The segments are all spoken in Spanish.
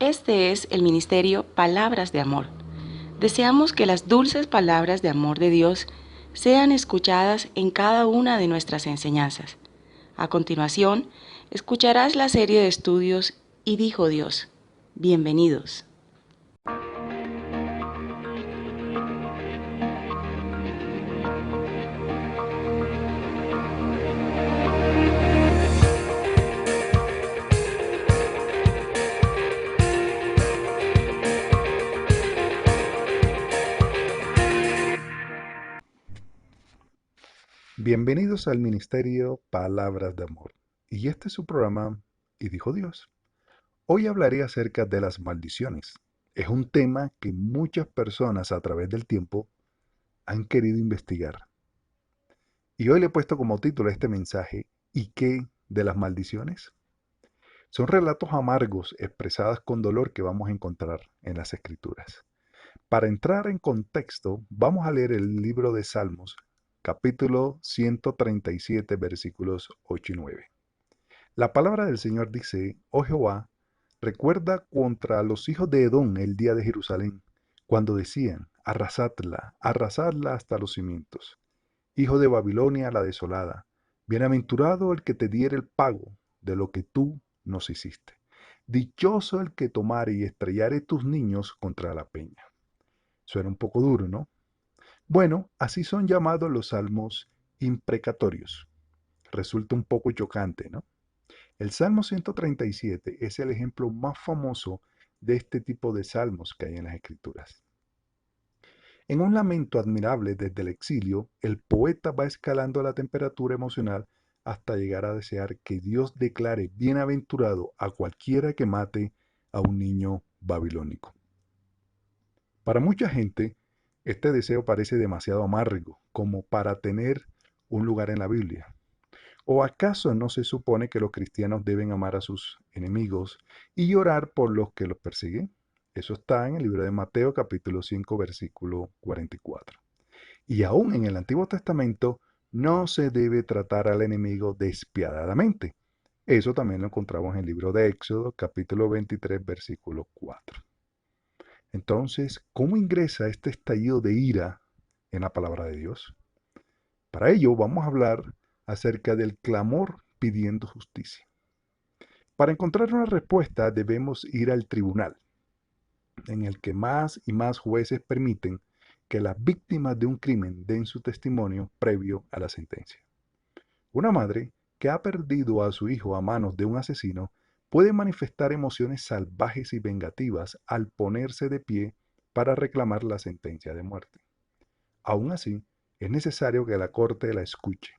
Este es el ministerio Palabras de Amor. Deseamos que las dulces palabras de amor de Dios sean escuchadas en cada una de nuestras enseñanzas. A continuación, escucharás la serie de estudios Y dijo Dios. Bienvenidos. Bienvenidos al Ministerio Palabras de Amor. Y este es su programa, Y dijo Dios. Hoy hablaré acerca de las maldiciones. Es un tema que muchas personas a través del tiempo han querido investigar. Y hoy le he puesto como título a este mensaje, ¿y qué de las maldiciones? Son relatos amargos expresados con dolor que vamos a encontrar en las Escrituras. Para entrar en contexto, vamos a leer el libro de Salmos, capítulo 137, versículos 8 y 9. La palabra del Señor dice, oh Jehová, recuerda contra los hijos de Edom el día de Jerusalén, cuando decían, arrasadla, arrasadla hasta los cimientos. Hijo de Babilonia la desolada, bienaventurado el que te diere el pago de lo que tú nos hiciste. Dichoso el que tomare y estrellare tus niños contra la peña. Suena un poco duro, ¿no? Bueno, así son llamados los salmos imprecatorios. Resulta un poco chocante, ¿no? El Salmo 137 es el ejemplo más famoso de este tipo de salmos que hay en las Escrituras. En un lamento admirable desde el exilio, el poeta va escalando la temperatura emocional hasta llegar a desear que Dios declare bienaventurado a cualquiera que mate a un niño babilónico. Para mucha gente, este deseo parece demasiado amargo como para tener un lugar en la Biblia. ¿O acaso no se supone que los cristianos deben amar a sus enemigos y orar por los que los persiguen? Eso está en el libro de Mateo capítulo 5 versículo 44. Y aún en el Antiguo Testamento no se debe tratar al enemigo despiadadamente. Eso también lo encontramos en el libro de Éxodo capítulo 23 versículo 4. Entonces, ¿cómo ingresa este estallido de ira en la palabra de Dios? Para ello vamos a hablar acerca del clamor pidiendo justicia. Para encontrar una respuesta debemos ir al tribunal, en el que más y más jueces permiten que las víctimas de un crimen den su testimonio previo a la sentencia. Una madre que ha perdido a su hijo a manos de un asesino puede manifestar emociones salvajes y vengativas al ponerse de pie para reclamar la sentencia de muerte. Aún así, es necesario que la corte la escuche.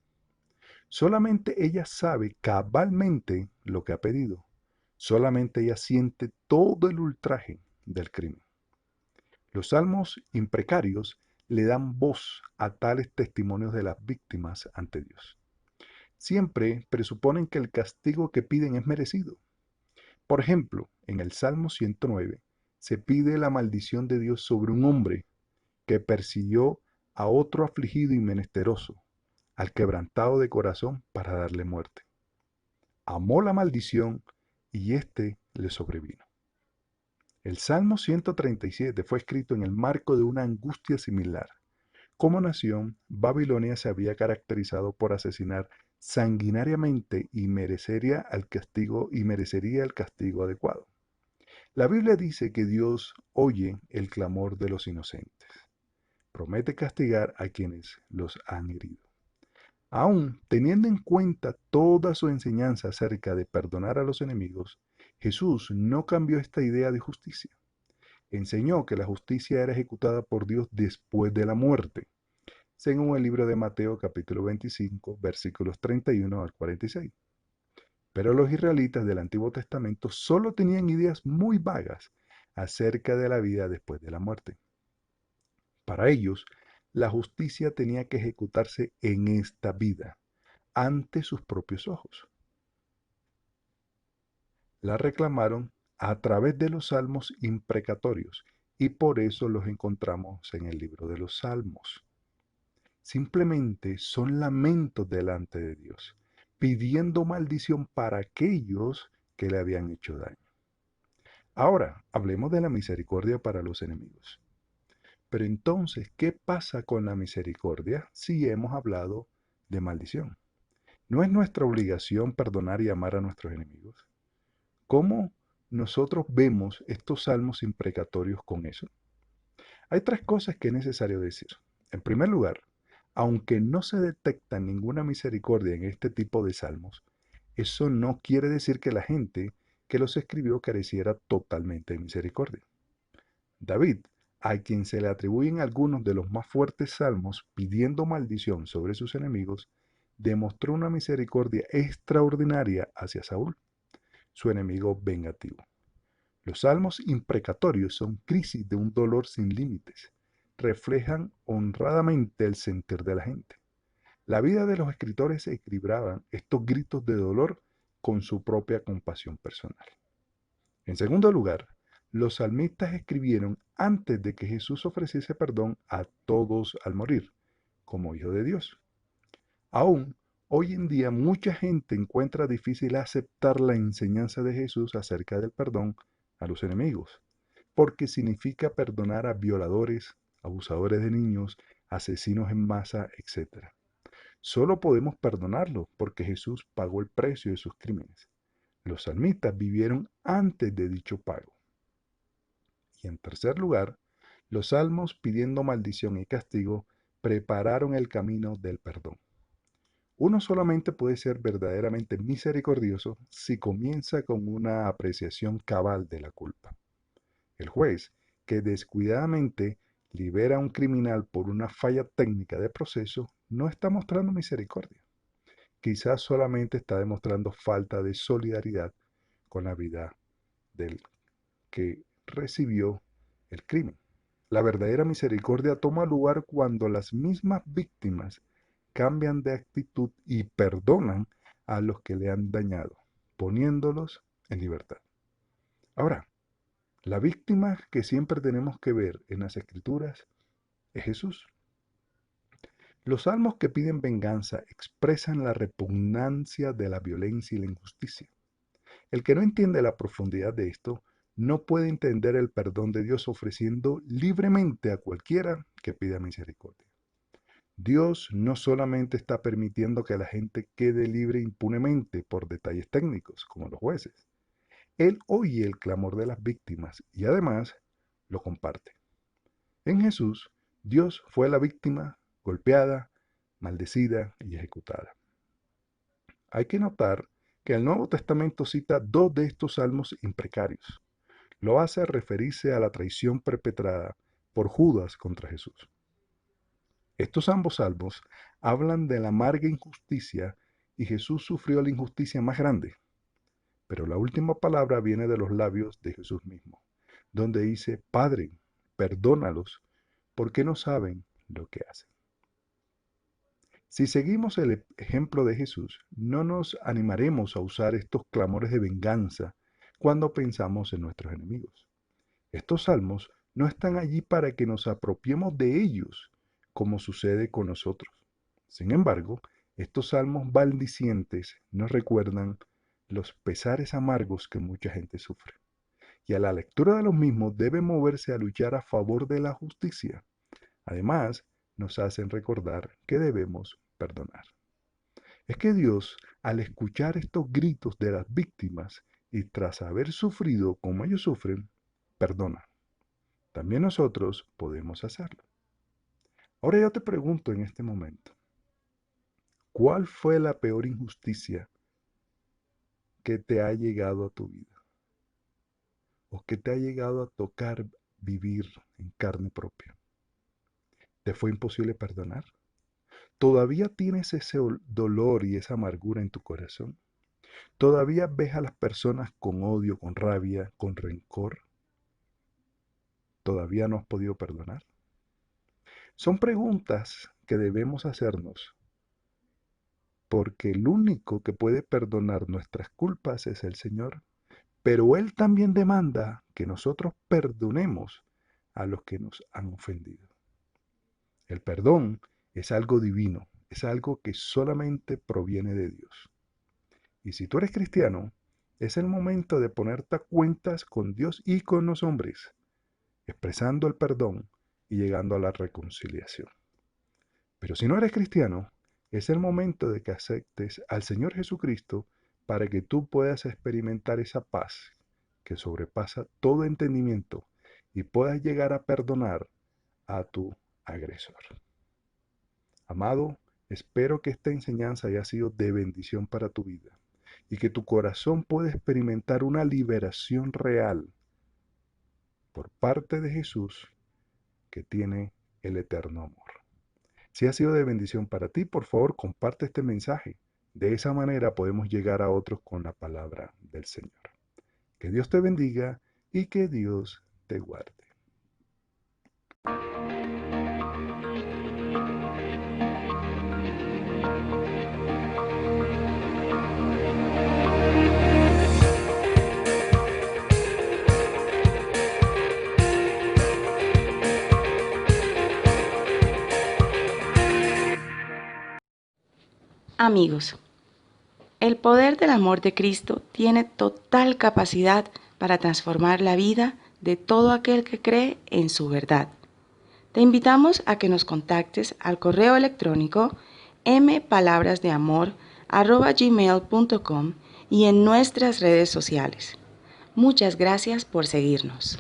Solamente ella sabe cabalmente lo que ha pedido. Solamente ella siente todo el ultraje del crimen. Los salmos imprecarios le dan voz a tales testimonios de las víctimas ante Dios. Siempre presuponen que el castigo que piden es merecido. Por ejemplo, en el Salmo 109 se pide la maldición de Dios sobre un hombre que persiguió a otro afligido y menesteroso, al quebrantado de corazón para darle muerte. Amó la maldición y éste le sobrevino. El Salmo 137 fue escrito en el marco de una angustia similar. Como nación, Babilonia se había caracterizado por asesinar sanguinariamente y merecería el castigo adecuado. La Biblia dice que Dios oye el clamor de los inocentes. Promete castigar a quienes los han herido. Aún teniendo en cuenta toda su enseñanza acerca de perdonar a los enemigos, Jesús no cambió esta idea de justicia. Enseñó que la justicia era ejecutada por Dios después de la muerte, según el libro de Mateo capítulo 25, versículos 31 al 46. Pero los israelitas del Antiguo Testamento solo tenían ideas muy vagas acerca de la vida después de la muerte. Para ellos, la justicia tenía que ejecutarse en esta vida, ante sus propios ojos. La reclamaron a través de los salmos imprecatorios y por eso los encontramos en el libro de los salmos. Simplemente son lamentos delante de Dios, pidiendo maldición para aquellos que le habían hecho daño. Ahora, hablemos de la misericordia para los enemigos. Pero entonces, ¿qué pasa con la misericordia si hemos hablado de maldición? ¿No es nuestra obligación perdonar y amar a nuestros enemigos? ¿Cómo nosotros vemos estos salmos imprecatorios con eso? Hay tres cosas que es necesario decir. En primer lugar, aunque no se detecta ninguna misericordia en este tipo de salmos, eso no quiere decir que la gente que los escribió careciera totalmente de misericordia. David, a quien se le atribuyen algunos de los más fuertes salmos pidiendo maldición sobre sus enemigos, demostró una misericordia extraordinaria hacia Saúl, su enemigo vengativo. Los salmos imprecatorios son crisis de un dolor sin límites. Reflejan honradamente el sentir de la gente. La vida de los escritores equilibraban estos gritos de dolor con su propia compasión personal. En segundo lugar, los salmistas escribieron antes de que Jesús ofreciese perdón a todos al morir, como Hijo de Dios. Aún hoy en día mucha gente encuentra difícil aceptar la enseñanza de Jesús acerca del perdón a los enemigos, porque significa perdonar a violadores, abusadores de niños, asesinos en masa, etc. Solo podemos perdonarlos porque Jesús pagó el precio de sus crímenes. Los salmistas vivieron antes de dicho pago. Y en tercer lugar, los salmos pidiendo maldición y castigo prepararon el camino del perdón. Uno solamente puede ser verdaderamente misericordioso si comienza con una apreciación cabal de la culpa. El juez, que descuidadamente libera a un criminal por una falla técnica de proceso, no está mostrando misericordia. Quizás solamente está demostrando falta de solidaridad con la vida del que recibió el crimen. La verdadera misericordia toma lugar cuando las mismas víctimas cambian de actitud y perdonan a los que le han dañado, poniéndolos en libertad. Ahora, la víctima que siempre tenemos que ver en las Escrituras es Jesús. Los salmos que piden venganza expresan la repugnancia de la violencia y la injusticia. El que no entiende la profundidad de esto no puede entender el perdón de Dios ofreciendo libremente a cualquiera que pida misericordia. Dios no solamente está permitiendo que la gente quede libre impunemente por detalles técnicos, como los jueces. Él oye el clamor de las víctimas y además lo comparte. En Jesús, Dios fue la víctima golpeada, maldecida y ejecutada. Hay que notar que el Nuevo Testamento cita dos de estos salmos imprecarios. Lo hace referirse a la traición perpetrada por Judas contra Jesús. Estos ambos salmos hablan de la amarga injusticia y Jesús sufrió la injusticia más grande. Pero la última palabra viene de los labios de Jesús mismo, donde dice, Padre, perdónalos, porque no saben lo que hacen. Si seguimos el ejemplo de Jesús, no nos animaremos a usar estos clamores de venganza cuando pensamos en nuestros enemigos. Estos salmos no están allí para que nos apropiemos de ellos, como sucede con nosotros. Sin embargo, estos salmos maldicientes nos recuerdan los pesares amargos que mucha gente sufre. Y a la lectura de los mismos debe moverse a luchar a favor de la justicia. Además, nos hacen recordar que debemos perdonar. Es que Dios, al escuchar estos gritos de las víctimas y tras haber sufrido como ellos sufren, perdona. También nosotros podemos hacerlo. Ahora yo te pregunto en este momento, ¿cuál fue la peor injusticia que te ha llegado a tu vida? ¿O que te ha llegado a tocar vivir en carne propia? ¿Te fue imposible perdonar? ¿Todavía tienes ese dolor y esa amargura en tu corazón? ¿Todavía ves a las personas con odio, con rabia, con rencor? ¿Todavía no has podido perdonar? Son preguntas que debemos hacernos porque el único que puede perdonar nuestras culpas es el Señor, pero Él también demanda que nosotros perdonemos a los que nos han ofendido. El perdón es algo divino, es algo que solamente proviene de Dios. Y si tú eres cristiano, Es el momento de ponerte a cuentas con Dios y con los hombres, expresando el perdón y llegando a la reconciliación. Pero si no eres cristiano, es el momento de que aceptes al Señor Jesucristo para que tú puedas experimentar esa paz que sobrepasa todo entendimiento y puedas llegar a perdonar a tu agresor. Amado, espero que esta enseñanza haya sido de bendición para tu vida y que tu corazón pueda experimentar una liberación real por parte de Jesús que tiene el eterno amor. Si ha sido de bendición para ti, por favor, comparte este mensaje. De esa manera podemos llegar a otros con la palabra del Señor. Que Dios te bendiga y que Dios te guarde. Amigos, el poder del amor de Cristo tiene total capacidad para transformar la vida de todo aquel que cree en su verdad. Te invitamos a que nos contactes al correo electrónico mpalabrasdeamor@gmail.com y en nuestras redes sociales. Muchas gracias por seguirnos.